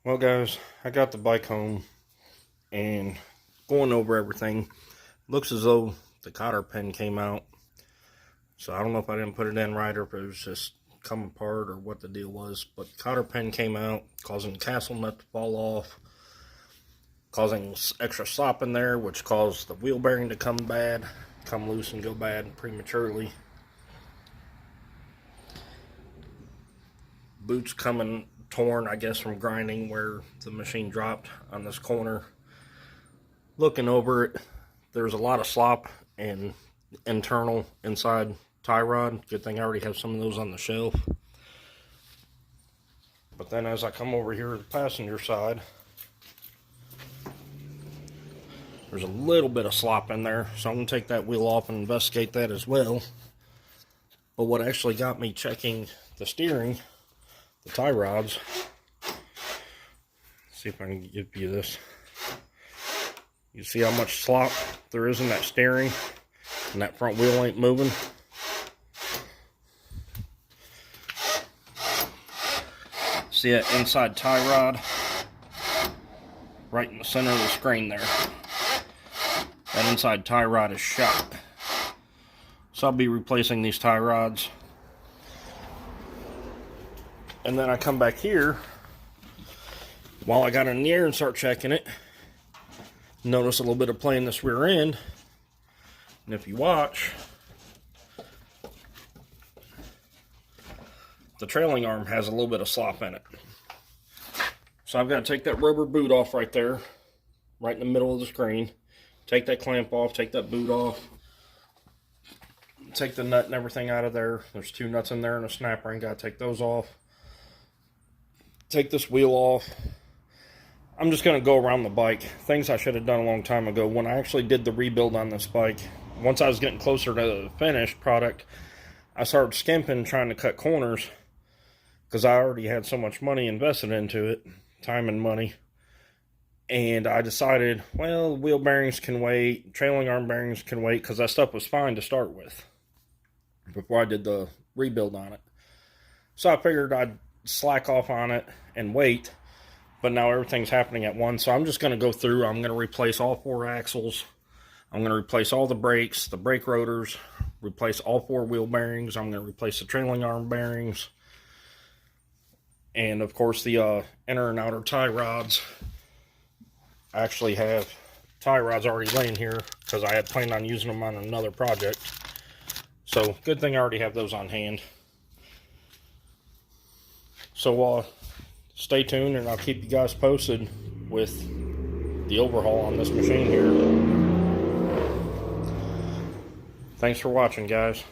Well, guys, I got the bike home and going over everything. Looks as though the cotter pin came out. So I don't know if I didn't put it in right or if it was just come apart or what the deal was. But the cotter pin came out, causing the castle nut to fall off, causing extra slop in there, which caused the wheel bearing to come loose and go bad prematurely. Boots coming torn, I guess, from grinding where the machine dropped on this corner. Looking over it, there's a lot of slop and internal inside tie rod. Good thing I already have some of those on the shelf. But then as I come over here to the passenger side, there's a little bit of slop in there, so I'm going to take that wheel off and investigate that as well. But what actually got me checking the steering, the tie rods, see if I can give you this. You see how much slop there is in that steering, and that front wheel ain't moving. See that inside tie rod right in the center of the screen there. That inside tie rod is shot. So I'll be replacing these tie rods. And then I come back here while I got in the air and start checking it. Notice a little bit of play in this rear end. And if you watch, the trailing arm has a little bit of slop in it. So I've got to take that rubber boot off right there, right in the middle of the screen. Take that clamp off, take that boot off. Take the nut and everything out of there. There's two nuts in there and a snap ring. Got to take those off. Take this wheel off. I'm just going to go around the bike. Things I should have done a long time ago. When I actually did the rebuild on this bike, once I was getting closer to the finished product, I started skimping, trying to cut corners, because I already had so much money invested into it, time and money. And I decided, well, wheel bearings can wait, trailing arm bearings can wait, because that stuff was fine to start with before I did the rebuild on it. So I figured I'd slack off on it and wait, but now everything's happening at once. So I'm just going to go through. I'm going to replace all 4 axles. I'm going to replace all the brakes, the brake rotors, replace all 4 wheel bearings. I'm going to replace the trailing arm bearings, and of course the inner and outer tie rods. I actually have tie rods already laying here because I had planned on using them on another project. So good thing I already have those on hand. So stay tuned and I'll keep you guys posted with the overhaul on this machine here. Thanks for watching, guys.